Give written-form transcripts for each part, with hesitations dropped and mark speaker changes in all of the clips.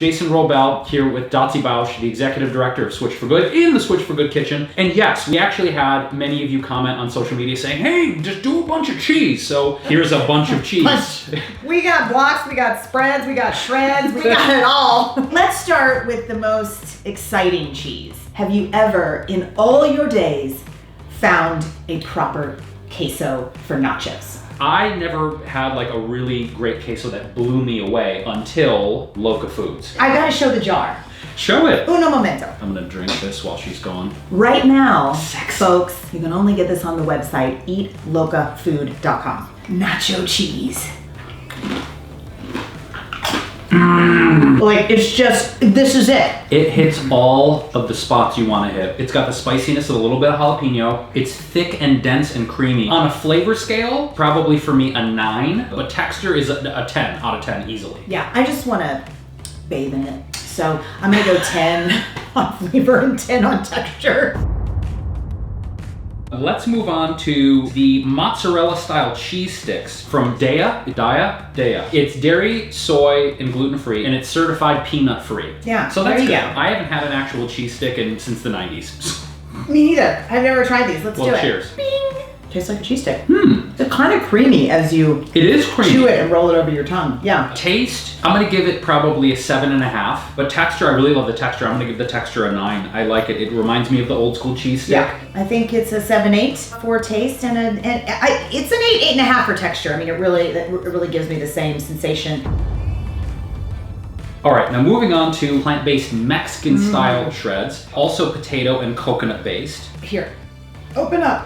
Speaker 1: Jason Wrobel here with Dotsie Bausch, the Executive Director of Switch for Good in the Switch for Good kitchen. And yes, we actually had many of you comment on social media saying, hey, just do a bunch of cheese. So here's a bunch of cheese.
Speaker 2: We got blocks, we got spreads, we got shreds, we got it all. Let's start with the most exciting cheese. Have you ever, in all your days, found a proper queso for nachos?
Speaker 1: I never had like a really great queso that blew me away until Loca Foods.
Speaker 2: I gotta show the jar.
Speaker 1: Show it.
Speaker 2: Uno momento.
Speaker 1: I'm gonna drink this while she's gone.
Speaker 2: Right now, folks, you can only get this on the website, eatlocafood.com. Nacho cheese. Like, it's just, this is it.
Speaker 1: It hits all of the spots you want to hit. It's got the spiciness of a little bit of jalapeno. It's thick and dense and creamy. On a flavor scale, probably for me a 9, but texture is a 10 out of 10 easily.
Speaker 2: Yeah, I just want to bathe in it. So I'm gonna go 10 on flavor and 10 on texture.
Speaker 1: Let's move on to the mozzarella style cheese sticks from Daiya. It's dairy, soy, and gluten-free, and it's certified peanut-free.
Speaker 2: Yeah,
Speaker 1: so that's
Speaker 2: there you
Speaker 1: good.
Speaker 2: go.
Speaker 1: I haven't had an actual cheese stick since the 90s.
Speaker 2: Me neither. I've never tried these. Let's do it.
Speaker 1: Cheers.
Speaker 2: Bing. Tastes like a cheese stick. It's kind of creamy as you
Speaker 1: It is creamy.
Speaker 2: chew it and roll it over your tongue. Yeah.
Speaker 1: Taste, I'm gonna give it probably a 7.5, but texture, I really love the texture. I'm gonna give the texture a 9. I like it. It reminds me of the old school cheese stick.
Speaker 2: Yeah, I think it's a 7-8 for taste and it's an 8.5 for texture. I mean, it really gives me the same sensation.
Speaker 1: All right, now moving on to plant-based Mexican style shreds, also potato and coconut based.
Speaker 2: Here, open up.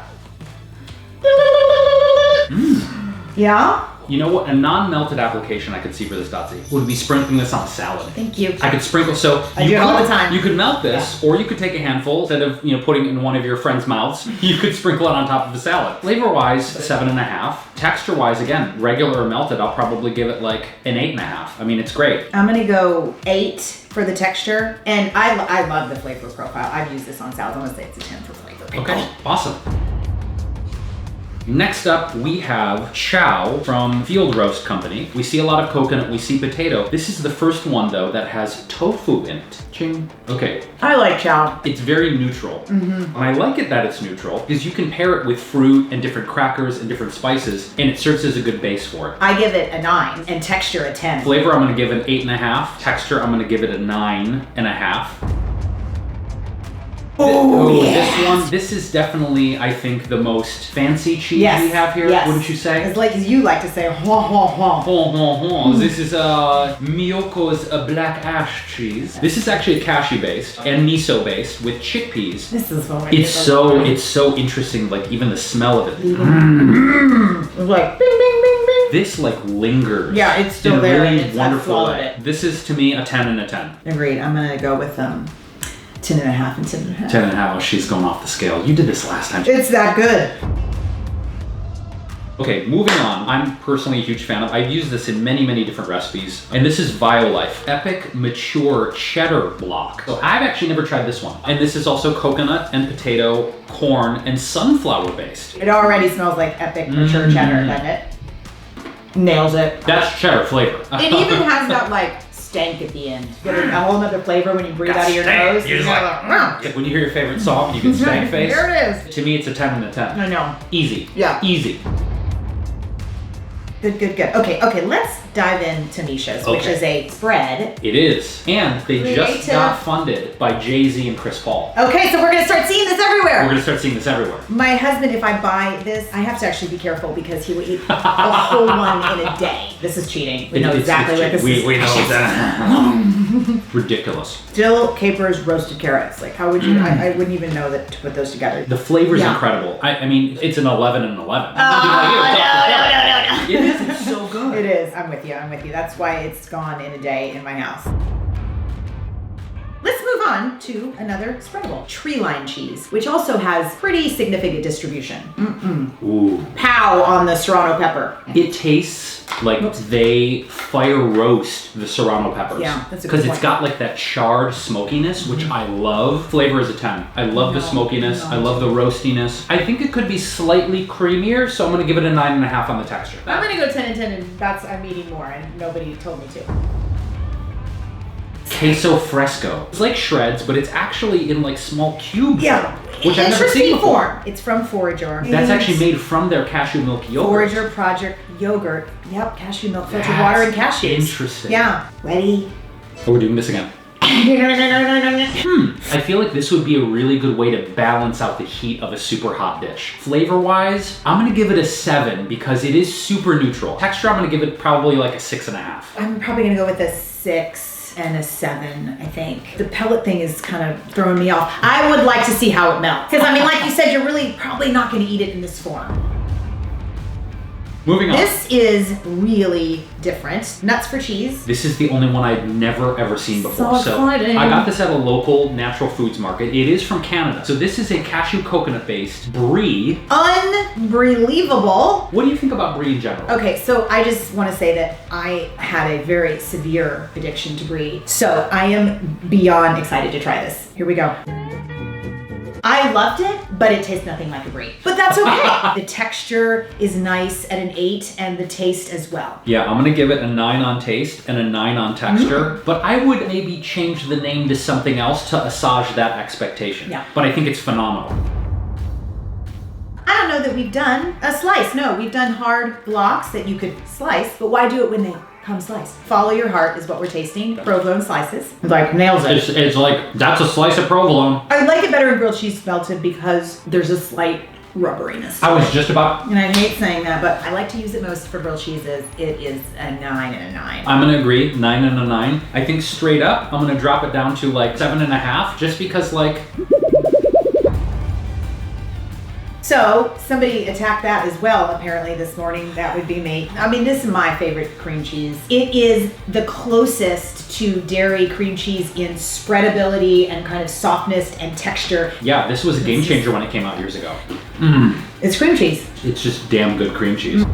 Speaker 2: Yeah?
Speaker 1: You know what? A non-melted application I could see for this, Dotsie, would be sprinkling this on a salad.
Speaker 2: Thank you.
Speaker 1: I could sprinkle, so
Speaker 2: I do it all the time.
Speaker 1: You could melt this, or you could take a handful instead of putting it in one of your friends' mouths. You could sprinkle it on top of the salad. Flavor-wise, 7.5. Texture-wise, again, regular or melted, I'll probably give it like an 8.5. I mean, it's great.
Speaker 2: I'm gonna go 8 for the texture, and I love the flavor profile. I've used this on salads. I'm gonna say it's a 10 for flavor.
Speaker 1: Okay, awesome. Next up, we have chow from Field Roast Company. We see a lot of coconut, we see potato. This is the first one though that has tofu in it. Ching. Okay.
Speaker 2: I like chow.
Speaker 1: It's very neutral. And I like it that it's neutral because you can pair it with fruit and different crackers and different spices, and it serves as a good base for it.
Speaker 2: I give it a 9 and texture a 10.
Speaker 1: Flavor, I'm gonna give it an 8.5. Texture, I'm gonna give it a 9.5.
Speaker 2: Oh, yes.
Speaker 1: This is definitely, I think, the most fancy cheese we have here, wouldn't you say?
Speaker 2: It's like you like to say, hua, hua, hua.
Speaker 1: This is MIYOKO'S black ash cheese. This is actually cashew based and miso based with chickpeas.
Speaker 2: This is so
Speaker 1: It's so interesting, like even the smell of it.
Speaker 2: It's like bing, bing, bing, bing.
Speaker 1: This like lingers.
Speaker 2: Yeah, it's still
Speaker 1: in a
Speaker 2: there.
Speaker 1: really
Speaker 2: It's
Speaker 1: wonderful
Speaker 2: swallowed
Speaker 1: way.
Speaker 2: it.
Speaker 1: This is to me a 10 and a 10.
Speaker 2: Agreed. I'm gonna go with 10.5 and 10.5.
Speaker 1: 10.5. She's going off the scale. You did this last time.
Speaker 2: It's that good.
Speaker 1: Okay, moving on. I'm personally a huge fan of. I've used this in many, many different recipes. And this is Violife Epic Mature Cheddar Block. So I've actually never tried this one. And this is also coconut and potato, corn, and sunflower based.
Speaker 2: It already smells like epic mature cheddar, doesn't it? Nails it.
Speaker 1: That's cheddar flavor.
Speaker 2: It even has that like stank at the end. You get a whole nother flavor when you breathe out of your nose.
Speaker 1: You're just like, when you hear your favorite song, you get stank face.
Speaker 2: There it is.
Speaker 1: To me, it's a 10 and a 10.
Speaker 2: I know.
Speaker 1: Easy.
Speaker 2: Yeah.
Speaker 1: Easy.
Speaker 2: Good. Okay, let's dive into MISHA'S, which is a spread.
Speaker 1: It is. And they just
Speaker 2: Creative.
Speaker 1: got funded by Jay-Z and Chris Paul.
Speaker 2: Okay, so we're gonna start seeing this everywhere.
Speaker 1: We're gonna start seeing this everywhere.
Speaker 2: My husband, if I buy this, I have to actually be careful because he will eat a whole one in a day. This is cheating. We know exactly what this is.
Speaker 1: We know that. Ridiculous.
Speaker 2: Dill, capers, roasted carrots. Like, how would you? I wouldn't even know that to put those together.
Speaker 1: The flavor's incredible. I mean, it's an 11 and 11.
Speaker 2: No.
Speaker 1: It is. It's so good.
Speaker 2: It is. I'm with you. That's why it's gone in a day in my house. Let's move on to another spreadable, Treeline cheese, which also has pretty significant distribution.
Speaker 1: Ooh.
Speaker 2: Pow on the serrano pepper.
Speaker 1: It tastes like they fire roast the serrano peppers.
Speaker 2: Yeah, that's a good
Speaker 1: Because it's
Speaker 2: point.
Speaker 1: got like that charred smokiness, which I love. Flavor is a 10. I love the smokiness. I love the roastiness. I think it could be slightly creamier, so I'm gonna give it a 9.5 on the texture.
Speaker 2: I'm gonna go 10 and 10, and I'm eating more, and nobody told me to.
Speaker 1: queso fresco. It's like shreds, but it's actually in like small cubes.
Speaker 2: Yeah.
Speaker 1: Which I've never seen before.
Speaker 2: Form. It's from Forager.
Speaker 1: That's actually made from their cashew milk yogurt.
Speaker 2: Forager Project Yogurt. Yep, cashew milk, filtered water, and cashews.
Speaker 1: Interesting.
Speaker 2: Yeah. Ready?
Speaker 1: Oh, we're doing this again. I feel like this would be a really good way to balance out the heat of a super hot dish. Flavor-wise, I'm gonna give it a 7 because it is super neutral. Texture, I'm gonna give it probably like a 6.5.
Speaker 2: I'm probably gonna go with a 6 and a 7, I think. The pellet thing is kind of throwing me off. I would like to see how it melts. Because I mean, like you said, you're really probably not gonna eat it in this form.
Speaker 1: Moving on.
Speaker 2: This is really different. Nuts for cheese.
Speaker 1: This is the only one I've never ever seen before.
Speaker 2: So exciting.
Speaker 1: I got this at a local natural foods market. It is from Canada. So this is a cashew coconut based brie.
Speaker 2: Un-brie-leavable.
Speaker 1: What do you think about brie in general?
Speaker 2: Okay, so I just want to say that I had a very severe addiction to brie. So I am beyond excited to try this. Here we go. I loved it, but it tastes nothing like a brie. But that's okay. The texture is nice at an 8 and the taste as well.
Speaker 1: Yeah, I'm gonna give it a 9 on taste and a 9 on texture, but I would maybe change the name to something else to assuage that expectation.
Speaker 2: Yeah.
Speaker 1: But I think it's phenomenal.
Speaker 2: I don't know that we've done a slice. No, we've done hard blocks that you could slice, but why do it when they come sliced? Follow your heart is what we're tasting. Provolone slices. Like nails it.
Speaker 1: It's like, that's a slice of provolone.
Speaker 2: I like it better in grilled cheese melted because there's a slight rubberiness.
Speaker 1: I was just about...
Speaker 2: And I hate saying that, but I like to use it most for grilled cheeses. It is a 9 and a 9.
Speaker 1: I'm gonna agree, 9 and a 9. I think straight up, I'm gonna drop it down to like 7.5, just because like...
Speaker 2: So, somebody attacked that as well, apparently, this morning. That would be me. I mean, this is my favorite cream cheese. It is the closest to dairy cream cheese in spreadability and kind of softness and texture.
Speaker 1: Yeah, this was a game changer when it came out years ago.
Speaker 2: It's cream cheese.
Speaker 1: It's just damn good cream cheese.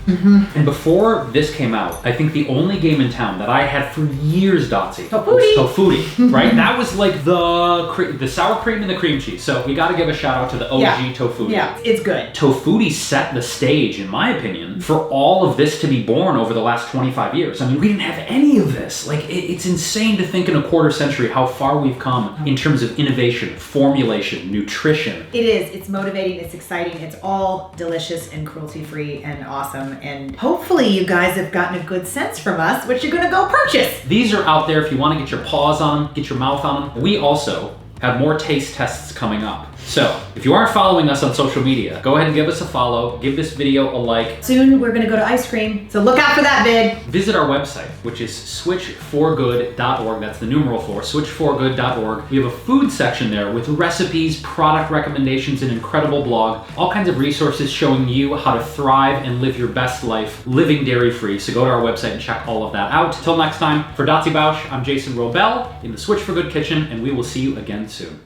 Speaker 1: And before this came out, I think the only game in town that I had for years, Dotsie, was Tofutti, right? That was like the sour cream and the cream cheese. So we got to give a shout out to the OG Tofutti.
Speaker 2: Yeah, it's good.
Speaker 1: Tofutti set the stage, in my opinion, for all of this to be born over the last 25 years. I mean, we didn't have any of this. Like, it's insane to think in a quarter century how far we've come in terms of innovation, formulation, nutrition.
Speaker 2: It is. It's motivating. It's exciting. It's all delicious and cruelty-free and awesome. And hopefully you guys have gotten a good sense from us what you're gonna go purchase.
Speaker 1: These are out there if you want to get your paws on them, get your mouth on them. We also have more taste tests coming up. So, if you aren't following us on social media, go ahead and give us a follow, give this video a like.
Speaker 2: Soon we're gonna go to ice cream, so look out for that vid.
Speaker 1: Visit our website, which is switchforgood.org. That's the numeral 4, switchforgood.org. We have a food section there with recipes, product recommendations, an incredible blog, all kinds of resources showing you how to thrive and live your best life living dairy-free. So go to our website and check all of that out. Till next time, for Dotsie Bausch, I'm Jason Wrobel in the Switch for Good kitchen, and we will see you again soon.